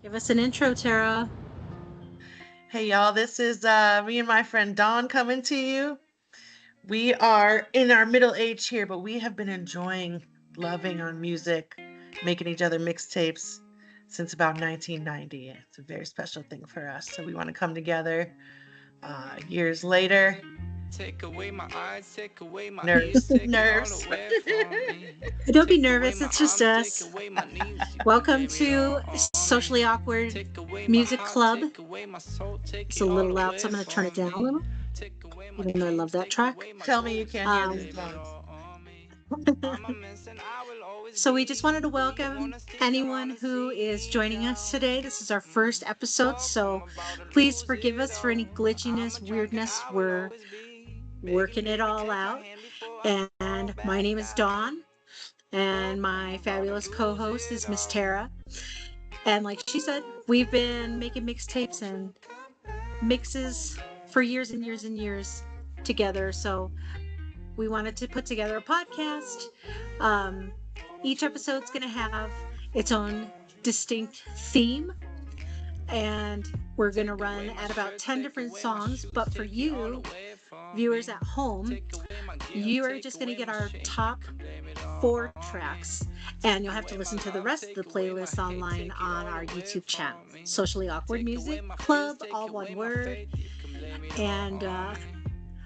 Give us an intro, Tara. Hey y'all, this is me and my friend Dawn coming to you. We are in our middle age here, but we have been enjoying loving our music, making each other mixtapes since about 1990. It's a very special thing for us. So we want to come together years later. Take away my eyes, take away my ears, Nerves, take it all nerves. away from me. Don't be Take away nervous. my It's just arms, take us. away my knees. You can Welcome blame it to all on me. Socially Awkward Take away my Music heart, Club. take away my soul, take It's it a all little loud, so away I'm going to turn it from down a me. little, Take away my even though I love dreams, that take track. away my Tell me you goals. You can't hear can these Um, blame it songs. all on me. I'm a mess and I will always so we just be. wanted to Do you welcome wanna stick around anyone and who is see joining us now? today. This is our first episode, Fuck, I'm so about to please lose forgive it us for any all. I'm glitchiness, a drunk and weirdness. I will We're always be. Begging, working it baby, all take my out. hand before I fall And my back name is down. Dawn, Fuck, and I'm my about to fabulous co lose host it is Miss all. Tara. And like she said, we've been making mixtapes and mixes for years and years and years together. So we wanted to put together a podcast. Um, each episode's going to have its own distinct theme, and we're going to Take run away my at about stress, 10 take different away my songs. shoes, But for take it all you, away from viewers me. at home, Take away my guilt, you are take just going to away get my our shame. You top can blame it all four on me. tracks, and Take you'll have to away my listen to the love, rest of the take away my playlist hate, online take it on all our away YouTube channel, from me. Socially Awkward Take Music away my fears, Club, take all away one my word, faith. You can blame it all and on me.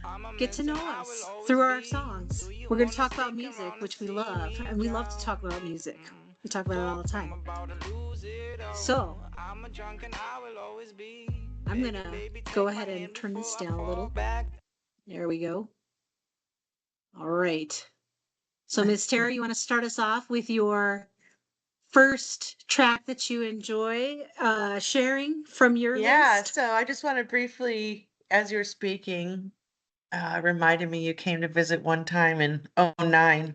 I'm a get to mess and know I will us through always our be. songs. Do you We're going to wanna talk about stick music, around and which we see love, me and we love to down? talk about music. We talk about it all Fuck, the I'm time. about to lose it all. So I'm a drunk and I will always be. I'm going Begging, to baby, go take my ahead and hand turn before this I down a fall little. back. There we go. All right. So, Miss Tara, you want to start us off with your first track that you enjoy sharing from your Yeah, list? so I just want to briefly, as you were speaking, reminded me you came to visit one time in '09,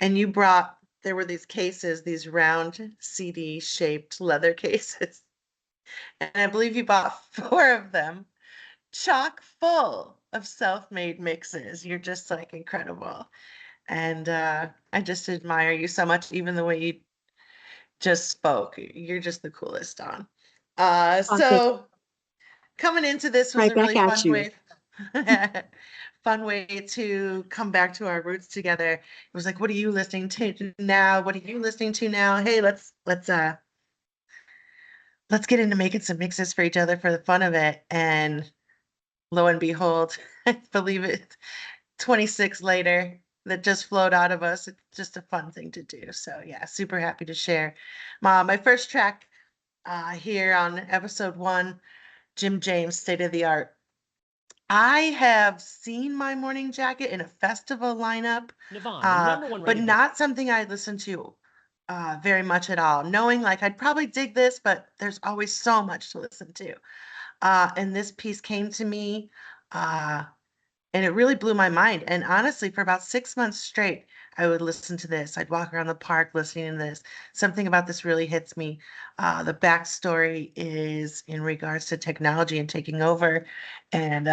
and you brought, there were these cases, these round CD shaped leather cases. And I believe you bought four of them, chock full of self made mixes. You're just like incredible. And I just admire you so much, even the way you just spoke. You're just the coolest, Don. Oh, thank you. So coming into this was Right a back really at fun you. way. Fun way to come back to our roots together. It was like, what are you listening to now? What are you listening to now? Hey, let's get into making some mixes for each other for the fun of it. And lo and behold, I believe it 26 later that just flowed out of us. It's just a fun thing to do. So yeah, super happy to share. My first track here on episode one, Jim James, State of the Art. I have seen My Morning Jacket in a festival lineup, but not something I listen to very much at all. Knowing like I'd probably dig this, but there's always so much to listen to. And this piece came to me, uh, and it really blew my mind. And honestly, for about 6 months straight, I would listen to this. I'd walk around the park listening to this. Something about this really hits me. The backstory is in regards to technology and taking over. And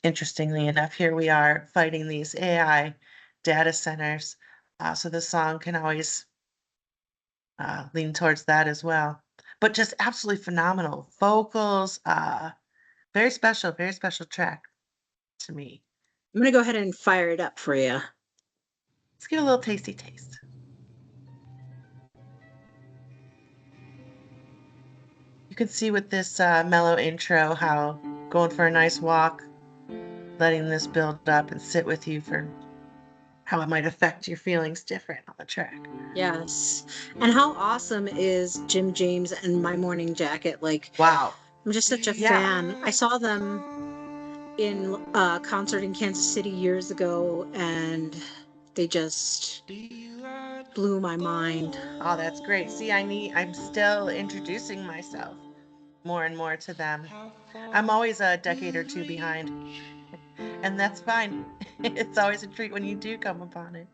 interestingly enough, here we are fighting these AI data centers. So the song can always lean towards that as well. But just absolutely phenomenal vocals. Very special track to me. I'm going to go ahead and fire it up for you. Let's get a little tasty taste. You can see with this mellow intro how going for a nice walk, letting this build up and sit with you for how it might affect your feelings different on the track. Yes. And how awesome is Jim James and My Morning Jacket? Like, Wow. I'm just such a Yeah. fan. I saw them in a concert in Kansas City years ago, and they just blew my mind. Oh, that's great. See, I'm still introducing myself more and more to them. I'm always a decade or two behind, and that's fine. It's always a treat when you do come upon it.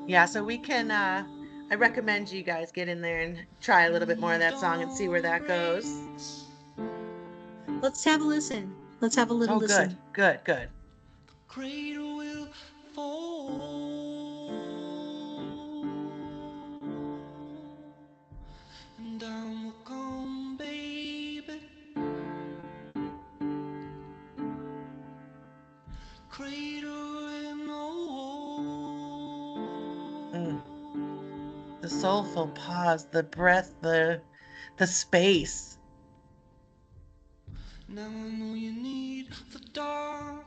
Yeah, so we can I recommend you guys get in there and try a little bit more of that song and see where that goes. Let's have a listen. Let's have a little Oh, good, listen. good, good. Cradle will fall. Mm. The soulful pause, the breath, the space. Now I know you need the dark.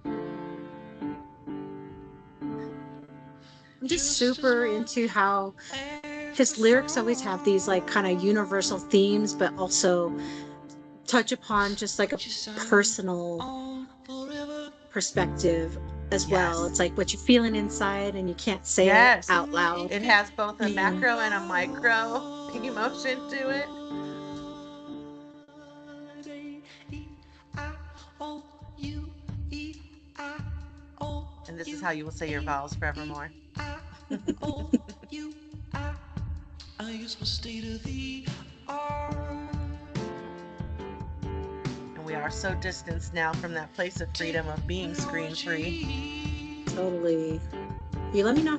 I'm just super into how his lyrics always have these like kind of universal themes, but also touch upon just like a personal perspective as well. Yes. It's like what you're feeling inside and you can't say it Yes. out loud. It has both a And macro and a micro emotion to it. And this is how you will say your vowels forevermore. I use my state of the art. And we are so distanced now from that place of freedom of being screen free. totally. You let me know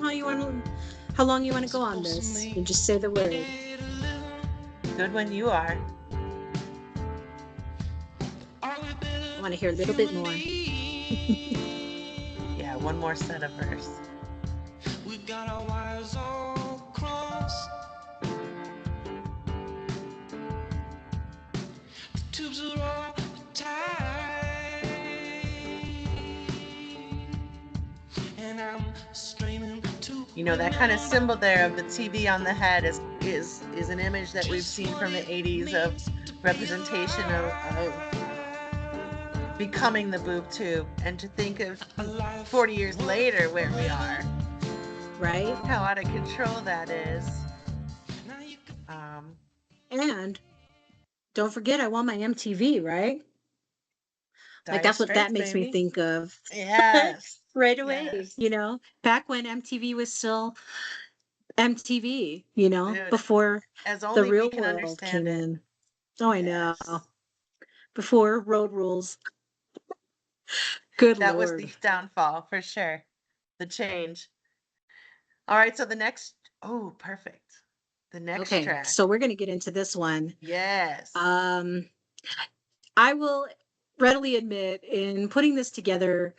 how long you want to go on this. You just say the word. Good when you are. I want to hear a little bit more. Yeah, one more set of verse. We've got our wires all crossed. The tubes are all tied. And I'm straining to You know, that kind of symbol there of the TV on the head is an image that we've seen from the 80s of representation of becoming the boob tube, and to think of 40 years later where we are, Right? how out of control that is. Um, And don't forget, I want my MTV, right? Like Dire that's what that Straits, makes me baby. think of Yes. right away, Yes. you know, back when MTV was still MTV, Dude, before as the only we real can world understand came it. in. Oh, I know. Yes. Before Road Rules. Good That was the Lord. downfall for sure. The change. All right, so the next, oh, perfect. The next Okay, track. so we're going to get into this one. Yes. I will readily admit in putting this together,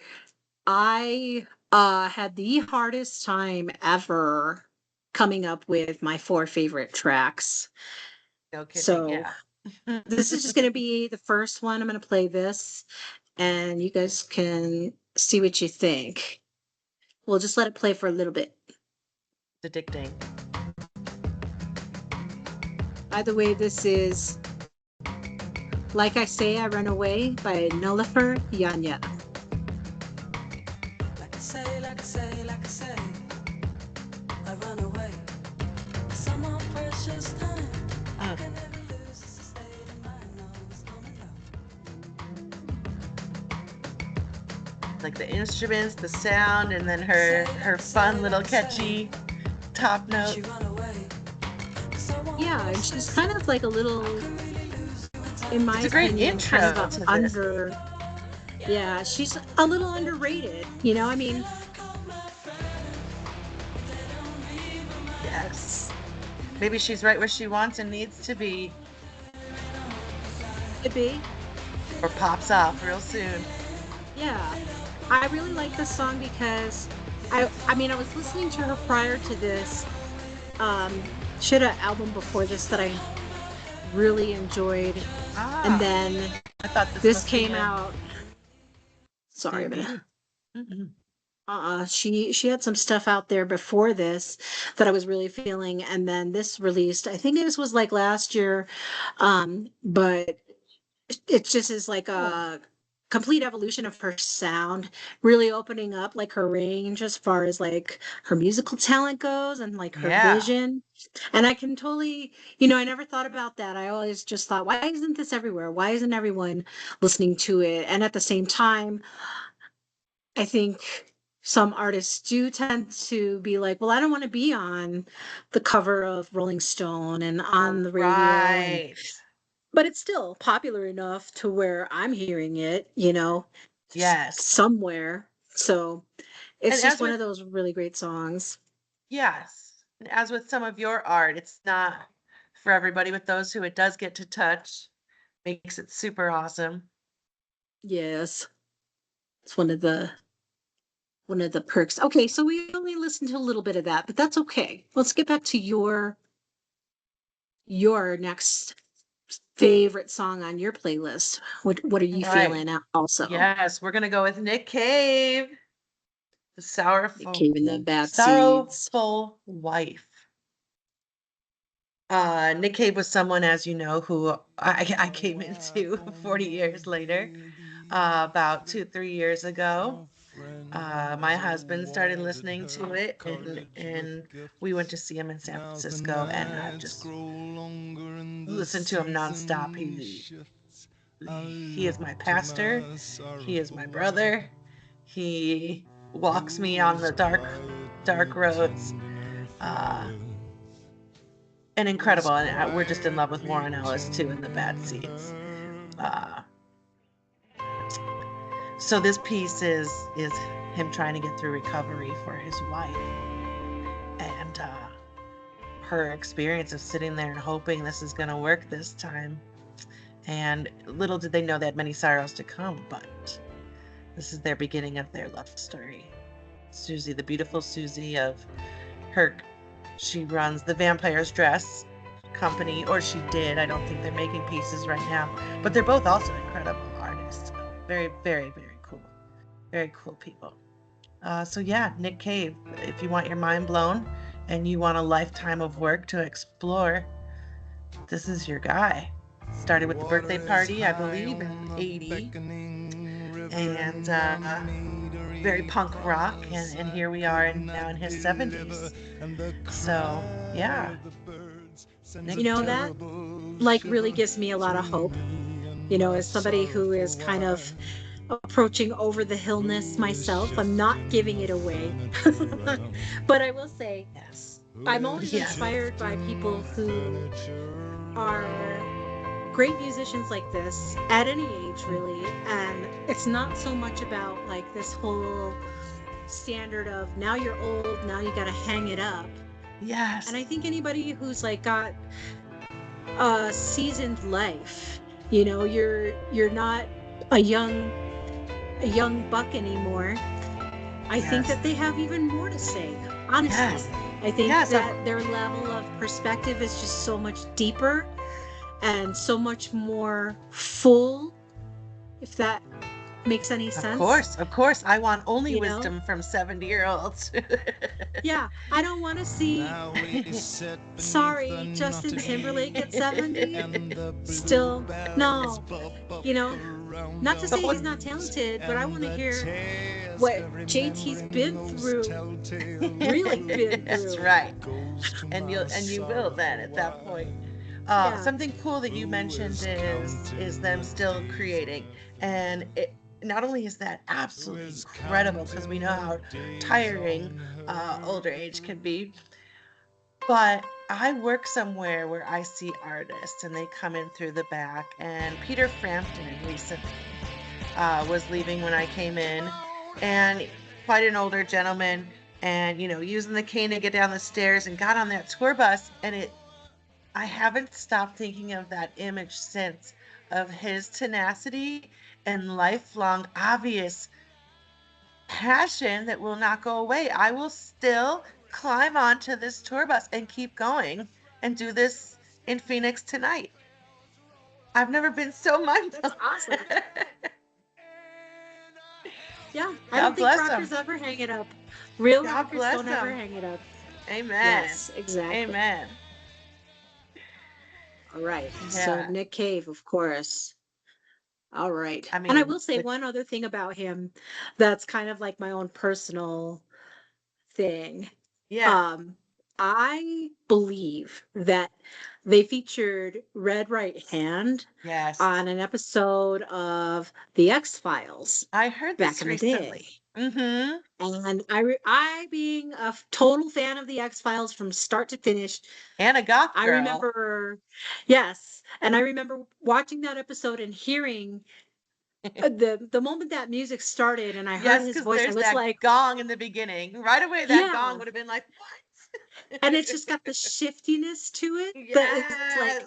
I had the hardest time ever coming up with my four favorite tracks. No kidding. So Yeah. this is just going to be the first one. I'm going to play this and you guys can see what you think. We'll just let it play for a little bit. It's addicting. By the way, this is Like I Say, I Run Away by Nullifer Yanya. like I say, like I say, like I say, I run away. Some more precious time. I can never lose this state of mind. No, it's coming up. Like the instruments, the sound, and then her fun little catchy top note. She run away. Yeah, and she's kind of like a little, in my It's a great opinion, kind of intro a to this. yeah, she's a little underrated, I mean, Yes. Maybe she's right where she wants and needs to be, could be. or pops off real soon. Yeah. I really like this song because I was listening to her prior to this. She had an album before this that I really enjoyed. And Ah, then I thought this this must be came a out. Sorry, I'm gonna debut. Mhm. she had some stuff out there before this that I was really feeling, and then this released. I think this was like last year, but it just is like Cool. a complete evolution of her sound, really opening up like her range as far as like her musical talent goes and like her Yeah. vision. And I can totally, I never thought about that. I always just thought, why isn't this everywhere? Why isn't everyone listening to it? And at the same time, I think some artists do tend to be like, well, I don't want to be on the cover of Rolling Stone and on the radio, and Right. but it's still popular enough to where I'm hearing it, Yes. somewhere. So it's And just as one with of those really great songs. yes, and as with some of your art, it's not for everybody, but those who it does get to touch makes it super awesome. Yes. It's one of the perks. Okay, so we only listened to a little bit of that, but that's okay. Let's get back to your next favorite song on your playlist. What are you Right. feeling also? Yes, we're gonna go with Nick Cave, the Nick Cave and the Bad Seeds. sorrowful wife. Nick Cave was someone, as you know, who I came into 40 years later, about 2, 3 years ago. My husband started listening to it, and we went to see him in San Francisco, and I've just listened to him nonstop. He is my pastor. He is my brother. He walks me on the dark roads. Uh, and incredible. And we're just in love with Warren Ellis too in the Bad Seeds. Uh, so this piece is him trying to get through recovery for his wife, and her experience of sitting there and hoping this is going to work this time. And little did they know they had many sorrows to come, but this is their beginning of their love story. Susie, the beautiful Susie of her, she runs the Vampire's Dress company, or she did. I don't think they're making pieces right now, but they're both also incredible artists. Very, very, very cool. Very cool people. So yeah, Nick Cave, if you want your mind blown and you want a lifetime of work to explore, this is your guy. Started with the birthday party, I believe, in 80, and very punk rock, and here we are now in his 70s. So yeah, Nick Cave. That like really gives me a lot of hope. As somebody who is kind of approaching over the hillness myself, I'm not giving it away. But I will say, Yes. I'm always Yes. inspired by people who are great musicians like this at any age, really. And it's not so much about like this whole standard of now you're old, now you got to hang it up. Yes. And I think anybody who's like got a seasoned life, you're not a young buck anymore. I think Yes. that they have even more to say, honestly. Yes. I think Yes, that their level of perspective is just so much deeper and so much more full, if that makes any sense. Of course. I want only You know? wisdom from 70-year-olds. Yeah, I don't want to see, sorry, Justin Timberlake at 70. Still, no. Not to say he's not talented, but I want to hear what JT's been through, really been through. That's right. And you will then at that point. Yeah. Something cool that you mentioned is them still creating, and it not only is that absolutely incredible because we know how tiring older age can be, but I work somewhere where I see artists and they come in through the back. And Peter Frampton recently was leaving when I came in, and quite an older gentleman, and using the cane to get down the stairs, and got on that tour bus, and I haven't stopped thinking of that image since, of his tenacity and lifelong obvious passion that will not go away. I will still climb onto this tour bus and keep going and do this in Phoenix tonight. I've never been so mindful. That's awesome. Yeah, I God don't think bless rockers him. ever hang it up. Real God rockers bless don't ever him. hang it up. Amen. Yes, exactly. Amen. All right. So Yeah. Nick Cave, of course. All right. I And I mean, will say one other thing about him that's kind of like my own personal thing. yeah. Um, I believe that they featured Red Right Hand Yes. on an episode of The X-Files I heard back this in the day. recently. Mm-hmm. And I being a total fan of the X-Files from start to finish, And a goth I girl. remember, yes, and I remember watching that episode and hearing the moment that music started and I heard Yes, his because voice, I there's was that like, gong in the beginning. Right away, that yeah. gong would have been like, what? And it's just got the shiftiness to it that it's like,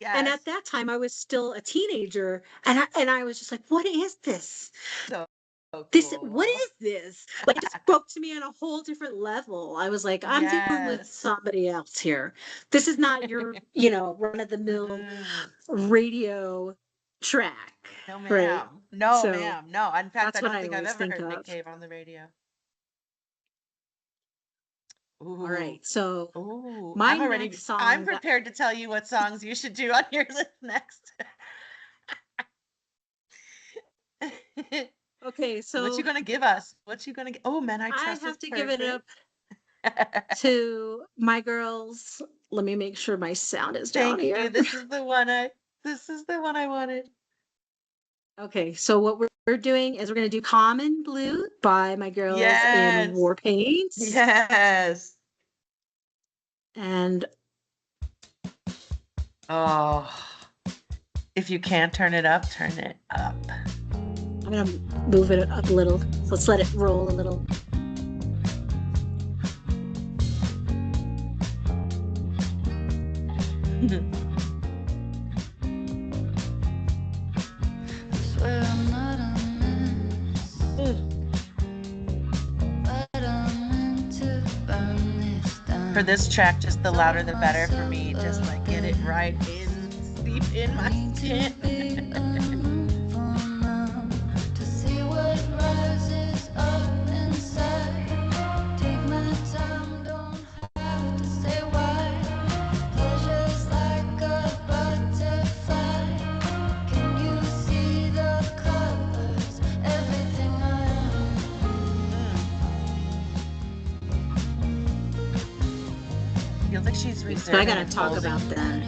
Yes. and at that time I was still a teenager and I was just like, what is this? So So what cool. is this? Like, it just spoke to me on a whole different level. I was like, I'm dealing with Yes. somebody else here. This is not your, run of the mill Mm. radio track, No, right? ma'am. No, So ma'am. No. In fact, I that's what don't I think I've always ever think heard Nick of. Cave on the radio. All Ooh. right. So Ooh. my next I'm song that prepared to tell you what songs you should do on your list next. okay, What you so gonna give us? What you gonna Oh, Man, I I Trust is have to give it perfect. up to my girls. Let me make sure my sound is down Thank you. here. This is the one I wanted. Okay, so what we're doing is we're gonna do Common Blue by my girls in Yes. War Paint. Yes. And Oh, if you can't turn it up, turn it up. I'm gonna move it up a little. Let's let it roll a little. Swear I'm not a mess, but I'm meant to burn this down. For this track, just the louder the better for me. Myself Just like get it right in, deep in my need to be skin. alone for now to see what rises up inside. Take my time, don't have to say why. Pleasure's like a butterfly. Can you see the colors? Everything I Feels like she's So I reserving gotta and talk about holding. them.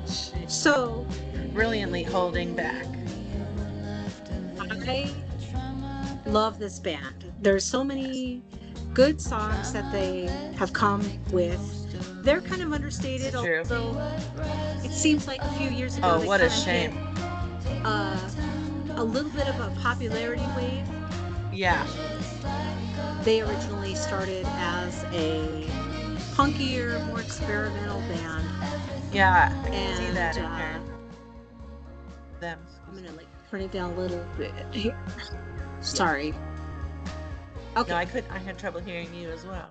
She's So brilliantly holding back. I love this band. There's so Yes. many good songs that they have come with. They're kind of understated, It's true. although it seems like a few years ago Oh, they what a kind of hit shame. uh, a little bit of a popularity wave. Yeah. They originally started as a punkier, more experimental band, Yeah, I can see and that in her. Them, I'm excuse gonna me. like turn it down a little bit here. Yeah. Sorry. No, Okay. I had trouble hearing you as well.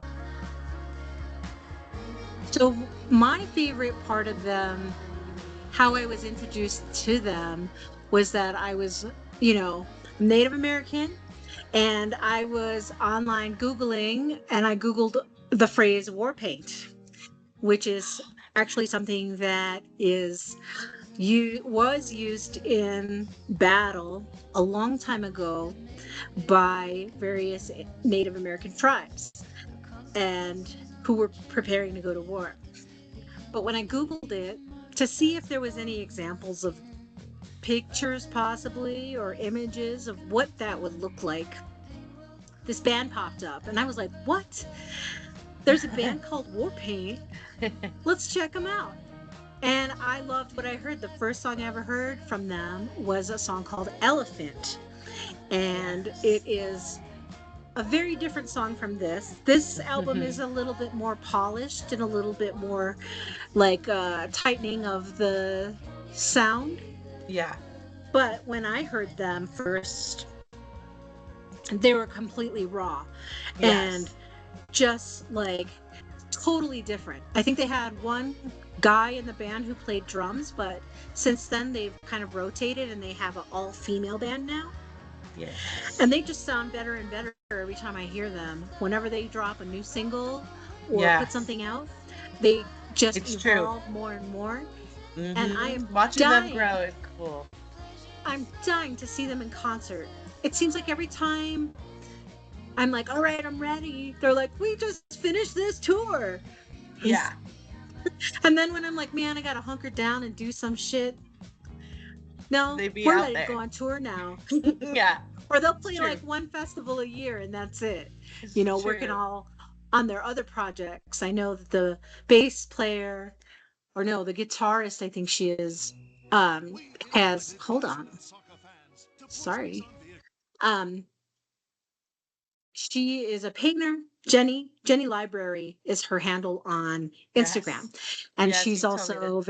So my favorite part of them, how I was introduced to them, was that I was, Native American, and I was online Googling, and I Googled the phrase war paint, which is actually something that was used in battle a long time ago by various Native American tribes and who were preparing to go to war. But when I Googled it to see if there was any examples of pictures possibly or images of what that would look like, this band popped up and I was like, what? There's a band called War Paint. Let's check them out. And I loved what I heard. The first song I ever heard from them was a song called Elephant. And it Yes. is a very different song from this. This album is a little bit more polished and a little bit more like tightening of the sound. Yeah. But when I heard them first, they were completely raw and Yes. just like totally different. I think they had one guy in the band who played drums, but since then they've kind of rotated and they have an all female band now. Yes. And they just sound better and better every time I hear them. Whenever they drop a new single or Yeah. put something out, they just It's true. evolve more and more. And I Mm-hmm. am Watching them grow dying. is cool. I'm dying to see them in concert. It seems like every time I'm like, all right, I'm ready. They're like, we just finished this tour. Yeah. And then when I'm like, man, I gotta hunker down and do some shit. No, They be we're out ready to go there. on tour now. Yeah. Or they'll It's play true. like one festival a year and that's it. It's Working true. all on their other projects. I know that the bass player, or no, the guitarist, I think she is, has, hold on. Sorry. Um, She is a painter. Jenny Library is her handle on Yes. Instagram. And Yes, she's you told me this. also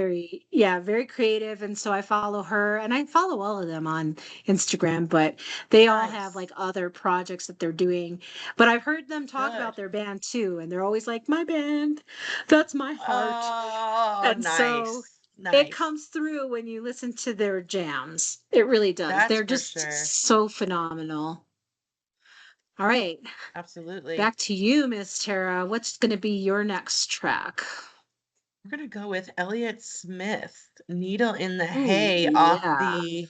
very creative. And so I follow her and I follow all of them on Instagram, but they all have Nice. like other projects that they're doing. But I've heard them talk Good. about their band too. And they're always like, my band, that's my heart. Oh, And so nice. it Nice. comes through when you listen to their jams. It really does. That's They're for just sure. so phenomenal. All right. Absolutely. Back to you, Miss Tara. What's going to be your next track? We're gonna go with Elliott Smith, Needle in the Ooh, Hay off yeah. the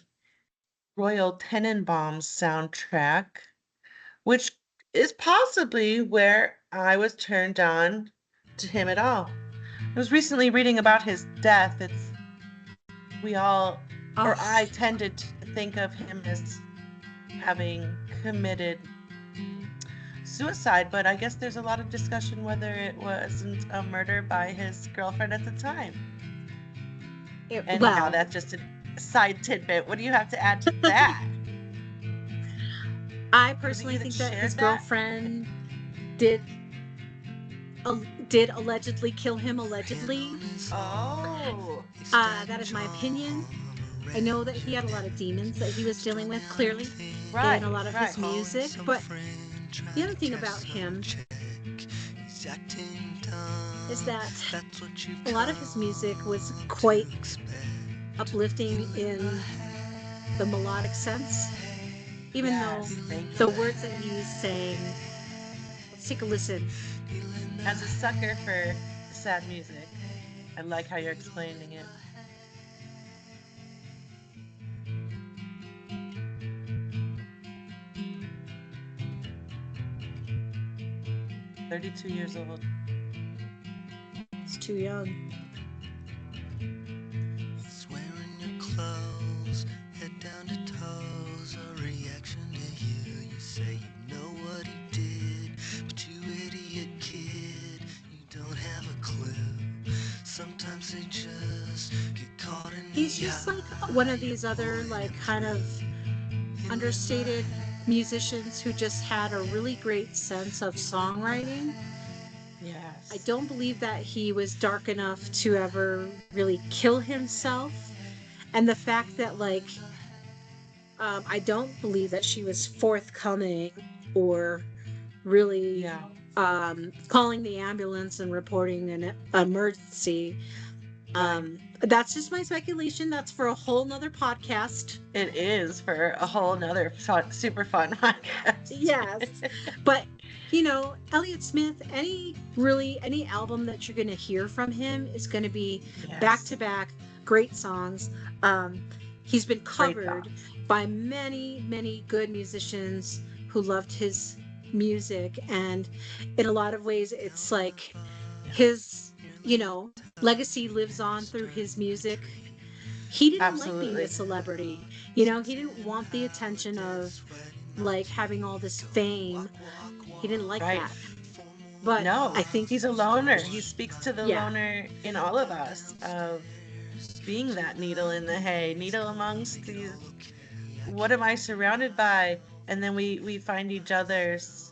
Royal Tenenbaums soundtrack, which is possibly where I was turned on to him at all. I was recently reading about his death. We all, Oh, or I tended to think of him as having committed suicide, but I guess there's a lot of discussion whether it wasn't a murder by his girlfriend at the time. Anyhow, well, that's just a side tidbit. What do you have to add to that? I Was it personally you that think that his shared that? girlfriend did did allegedly kill him allegedly. Oh, That is my opinion. I know that he had a lot of demons that he was dealing with clearly in a right, lot of his right. music, but the other thing about him is that a lot of his music was quite uplifting in the melodic sense, even though Yes, thank the you. words that he's saying, let's take a listen. As a sucker for sad music, I like how you're explaining it. 32 years old. It's too young. He's wearing your clothes, head down to toes. A reaction to you. You say you know what he did, but you idiot kid, you don't have a clue. Sometimes they just get caught in He's the just like eye. one of these other, like, kind of understated musicians who just had a really great sense of songwriting. I Yes. don't believe that he was dark enough to ever really kill himself. And the fact that, like, I don't believe that she was forthcoming or really Yeah, calling the ambulance and reporting an emergency. right. That's just my speculation. That's for a whole nother podcast. It is for a whole nother super fun podcast. Yes. But Elliott Smith, any album that you're gonna hear from him is gonna be back Yes. to back great songs. He's been Great covered songs. by many, many good musicians who loved his music, and in a lot of ways it's like his, legacy lives on through his music. He didn't like being a Absolutely. celebrity. He didn't want the attention of like having all this fame. He didn't like Right. that. But No, I think, he's a loner. He speaks to the yeah, loner in all of us of being that needle in the hay, needle amongst these. What am I surrounded by? And then we find each other's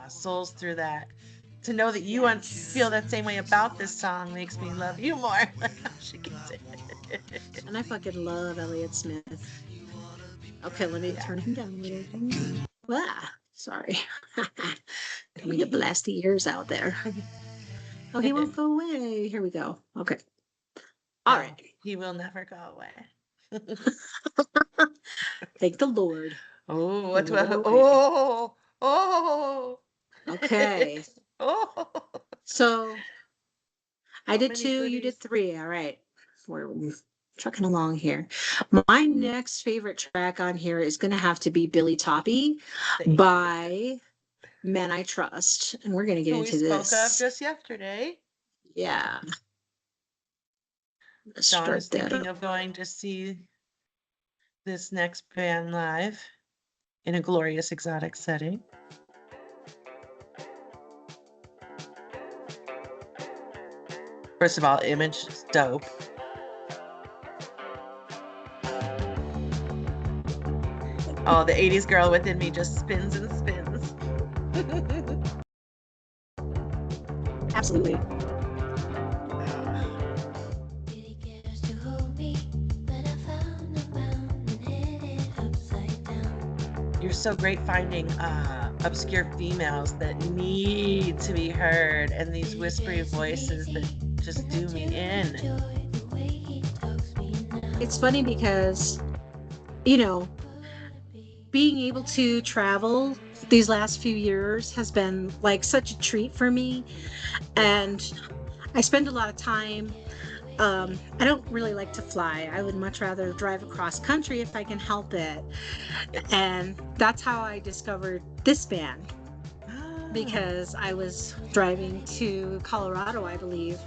souls through that. To know that you feel yes. that same way about this song makes me love you more. Like how she gets it. And I fucking love Elliott Smith. Okay, let me Yeah. turn him down a little. Ah, sorry. Let me get blasty ears out there. Oh, he won't go away. Here we go. Okay. All No, right. he will never go away. Thank the Lord. Oh, He what? won't go away. Oh. Okay. Oh. So I So did many two, you did goodies. three. All right. We're trucking along here. My next favorite track on here is going to have to be Billy Toppy Thank you. by Men I Trust. And we're going to get Who we into spoke of this. just yesterday. Yeah. Let's Dawn is start that thinking up. of going to see this next band live in a glorious exotic setting. First of all, image is dope. Oh, the 80s girl within me just spins and spins. Absolutely. You're so great finding obscure females that need to be heard and these whispery voices that just do me in. It's funny because, you know, being able to travel these last few years has been like such a treat for me. And I spend a lot of time. I don't really like to fly. I would much rather drive across country if I can help it. And that's how I discovered this band Ah, because I was driving to Colorado, I believe.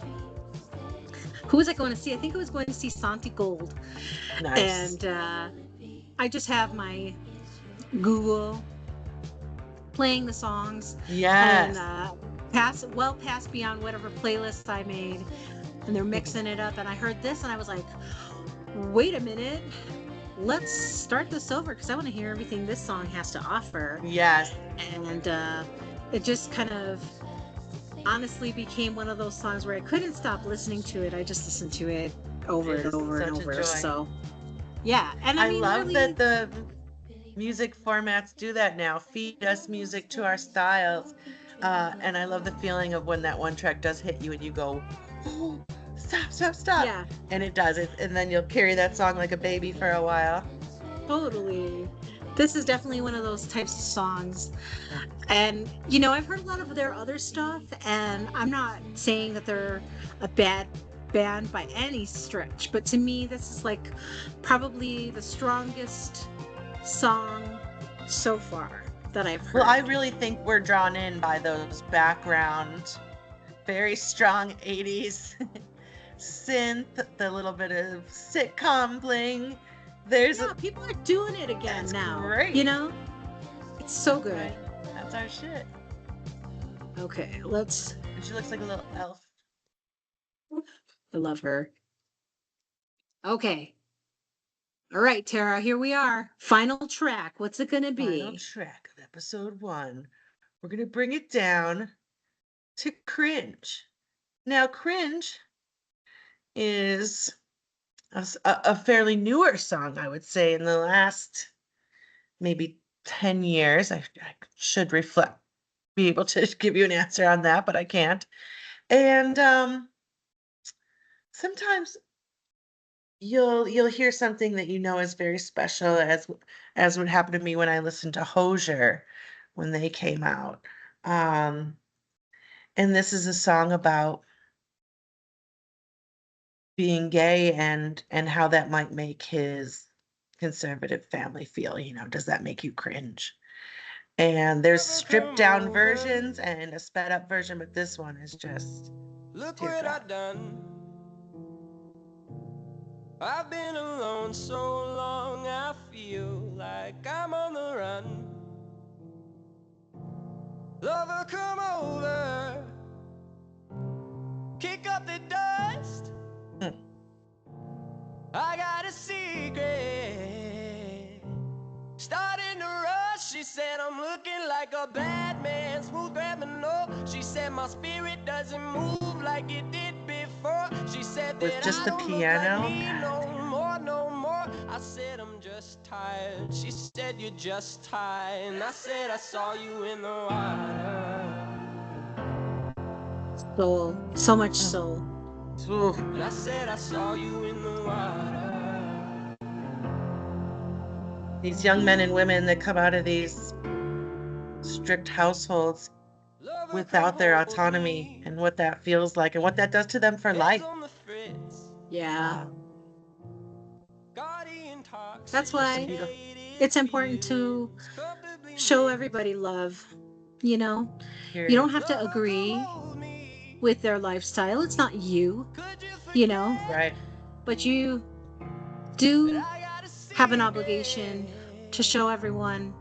Who was I going to see? I think I was going to see Santi Gold. nice. And I just have my Google playing the songs and Yes. past beyond whatever playlist I made. And they're mixing it up. And I heard this and I was like, wait a minute. Let's start this over because I want to hear everything this song has to offer. Yes. And it just kind of honestly became one of those songs where I couldn't stop listening to it. I just listened to it over It and is over and such a over. joy. So, yeah. And I I mean, love really, that the music formats do that now. Feed us music to our styles. And I love the feeling of when that one track does hit you and you go, oh, stop, stop, stop. yeah, And it does it. And then you'll carry that song like a baby for a while. totally. This is definitely one of those types of songs. And, I've heard a lot of their other stuff, and I'm not saying that they're a bad band by any stretch, but to me, this is like probably the strongest song so far that I've Well, I heard. really think we're drawn in by those background, very strong 80s synth, the little bit of sitcom bling. There's Yeah, people are doing it again that's now. great. It's so That's good. right. That's our shit. Okay, let's. And she looks like a little elf. I love her. Okay. All right, Tara, here we are. Final track. What's it going to Final be? track of episode 1. We're going to bring it down to cringe. Now, cringe is a fairly newer song, I would say, in the last maybe 10 years. I should be able to give you an answer on that, but I can't. And sometimes you'll hear something that you know is very special, as would happen to me when I listened to Hozier when they came out. Um, and this is a song about being gay and how that might make his conservative family feel. Does that make you cringe? And there's stripped down versions and a sped up version, but this one is just Look what I teardrop. done. I've been alone so long, I feel like I'm on the run. Lover, come over, kick up the dust. Mm. I got a secret, starting to rush. She said I'm looking like a bad man, smooth criminal. She said my spirit doesn't move like it did before. She said With that just I the don't look like piano. me no more, no more. I said I'm just tired. She said you're just tired. And I said I saw you in the water. Soul. So much Mm. soul. Ooh. And I said I saw you in the water. These young men and women that come out of these strict households Lover, come without their hold autonomy me. and what that feels like and what that does to them for Heads life. on the fritz. Yeah. Gaudy That's Just a why beautiful. it's important to feels comfortably show mixed. everybody love. You know, you don't Period. have to Lover, come agree hold me. with their lifestyle. It's not you, Could you you know, forget Right. but you that do I got a have an secret? obligation to show everyone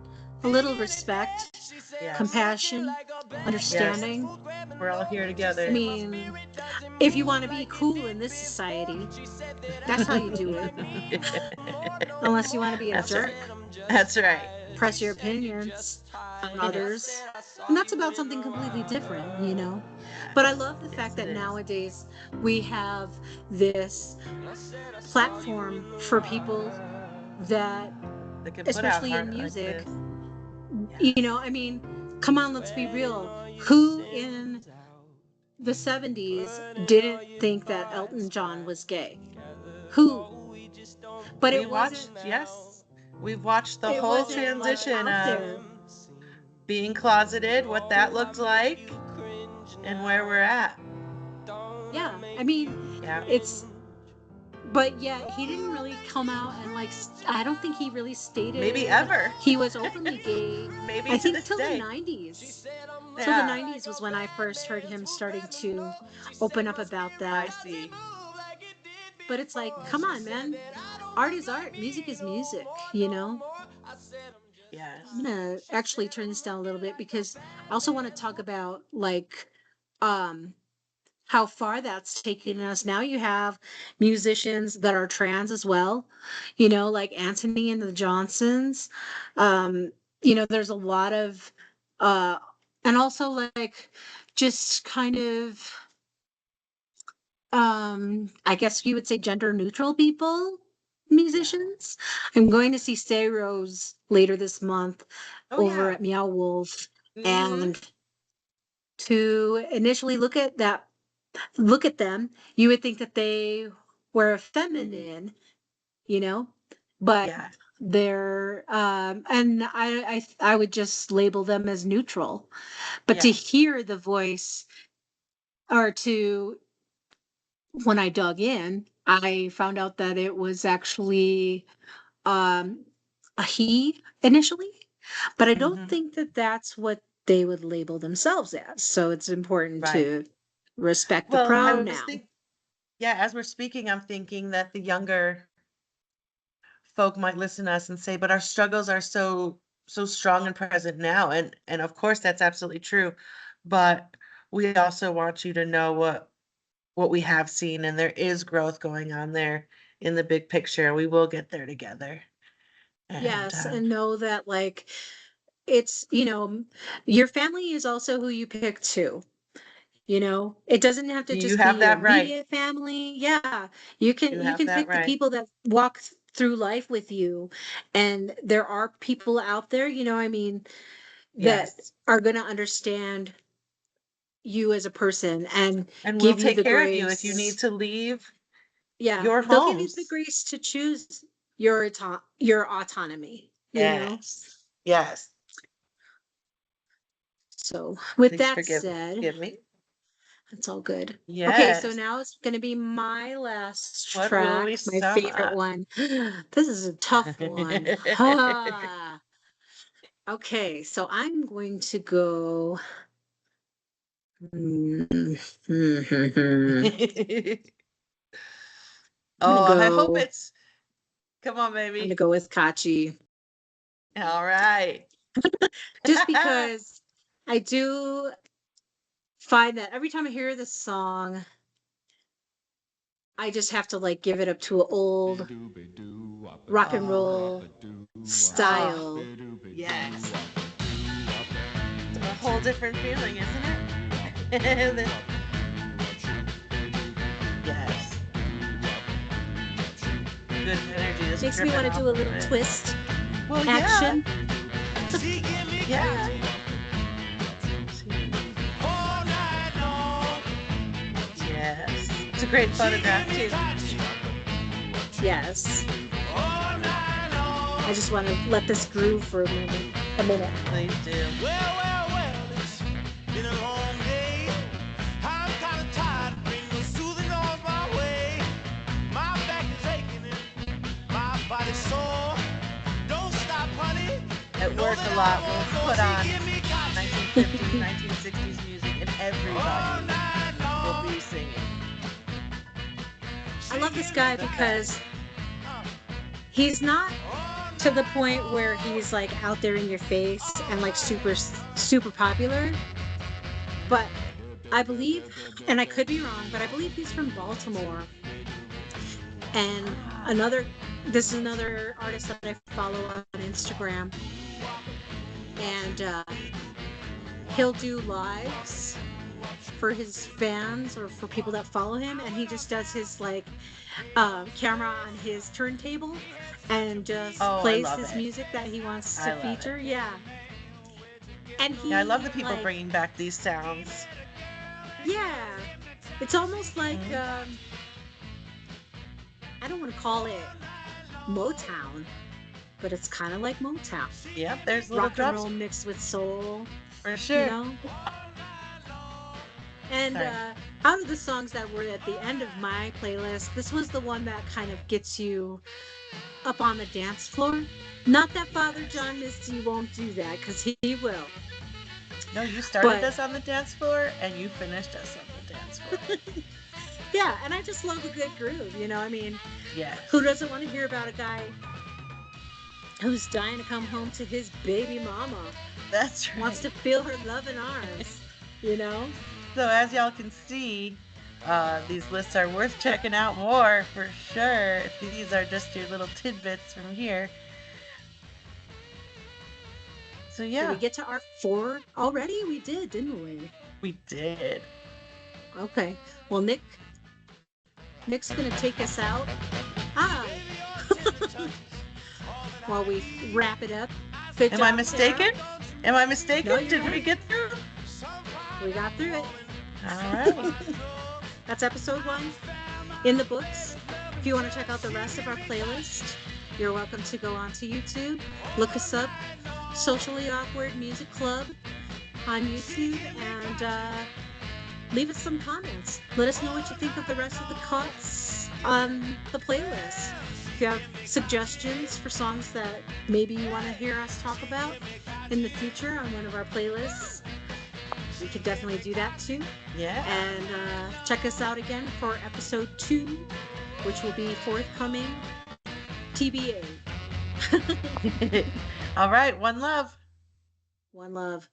a little respect, She said I'm Yes. looking compassion, like a bad Yes. man, understanding. smooth grabbing We're all low. here She I together. said my mean, spirit doesn't if you move want to be like it cool did in this before. society, She said that I that's how you don't do look it. like me no more, no Unless you want to more. be a I That's right. jerk, said I'm just That's right. tired. She press your said you're opinions just tired. on And I others. said I And that's about something completely different, you know? But I love the Yes, fact it that is. nowadays we have this platform for people that, They can put out especially in art like music, this. you know, Yes. I mean, come on, let's be real. Who in the 70s didn't think that Elton John was gay? Who? But We watched, yes, we've watched the it whole wasn't like transition out of there. being closeted, what that looked like, and where we're at. Yeah. I mean, Yeah. it's but yet he didn't really come out and like I don't think he really Maybe stated ever. he was openly gay. Maybe I to think this till the day. 90s. Till the Yeah. 90s was when I first heard him starting to open up about I that. see. But it's like, come on, man. Art is art, music is music, you know? I'm Yes. gonna actually turn this down a little bit because I also want to talk about like um how far that's taken us. Now you have musicians that are trans as well, you know, like Anthony and the Johnsons. Um, you know, there's a lot of uh and also like just kind of I guess you would say gender neutral people, Yeah. musicians. I'm going to see Stay Rose later this month Oh over yeah. at Meow Wolf. Mm-hmm. And to initially look at them, you would think that they were feminine, you know, but Yeah. they're and I would just label them as neutral. But to Yeah. hear the voice or to when I dug in, I found out that it was actually um a he initially, but I don't Mm-hmm. think that that's what they would label themselves as. So it's important Right. to respect the Well, I was pronoun. thinking, yeah, as we're speaking, I'm thinking that the younger folk might listen to us and say, but our struggles are so strong and present now. And of course that's absolutely true. But we also want you to know what we have seen, and there is growth going on there in the big picture. We will get there together. And Yes, and know that like it's, you know, your family is also who you pick too. You know, it doesn't have to you just be have your that right. immediate family. Yeah, You you have can that pick the right. people that walk through life with you, and there are people out there, you know, I mean, that Yes. are going to understand you as a person and And we'll give you take the care of you if you need grace. to leave Yeah, your they'll give you the homes. grace to choose your your autonomy, you know. Yes. Yes. So, with Please that said, forgive me. it's all good. Okay, so Yes. now it's going to be my last What will we track, my favorite start? one. This is a tough one. Ah. Okay, so I'm going to go. I'm gonna Oh, I hope go. it's, come on, I'm gonna baby. go with Kachi, All right. just because I do find that every time I hear this song, I just have to like give it up to an old rock and Oh, roll oh, style. yes. It's a whole different feeling, isn't it? Yes. Good energy is Makes me dripping want to off do a of little it. twist Well, yeah. action. Yeah. Yes. It's a great photograph, too. Yes. I just want to let this groove for a moment. A minute. Please do. Well, it's been a long day. I'm kind of tired, bring the soothing on my way. My back is aching and my body's sore. Don't stop, honey. At Know work a that I lot, we'll won't go. put See, on give me Kachi 1950s, 1960s music, and all everybody night will long. be singing. I She love this give me guy The best. because he's not all to the night point where he's long. like out there in your face and like super popular. But I believe, and I could be wrong, but I believe he's from Baltimore. And Ah, another, this is another artist that I follow on Instagram. And he'll do lives for his fans or for people that follow him, and he just does his like camera on his turntable and just Oh, I plays love his it. music that he wants I to love it. feature. Yeah. And Yeah, I love he the people like, bringing back these sounds. yeah, it's almost like Mhm. I don't want to call it Motown, but it's kind of like Motown. Yep, there's little Rock and drops roll mixed with soul, for you sure. know? And Sorry. out of the songs that were at the end of my playlist, this was the one that kind of gets you up on the dance floor. Not that Father John Misty won't do that, because he will. No, you started But us on the dance floor and you finished us on the dance floor. yeah, and I just love a good groove, you know? I mean, who Yes, doesn't want to hear about a guy who's dying to come home to his baby mama? that's Wants right. to feel her loving arms, you know? So as y'all can see, these lists are worth checking out more for sure. These are just your little tidbits from here. So Did we yeah, get to our 4 already? We did, didn't we? we did. Okay. Well, Nick's gonna take us out. Hi. While we wrap it up. Good Am I job, Tara. mistaken? Am I No, mistaken? you're Did we right. get through? We got through it. All right. That's episode 1 in the books. If you want to check out the rest of our playlist, you're welcome to go onto YouTube, look us up, Socially Awkward Music Club on YouTube, and leave us some comments. Let us know what you think of the rest of the cuts on the playlist. If you have suggestions for songs that maybe you want to hear us talk about in the future on one of our playlists, we could definitely do that too. Yeah. And check us out again for episode 2, which will be forthcoming. TBA. All right. One love. One love.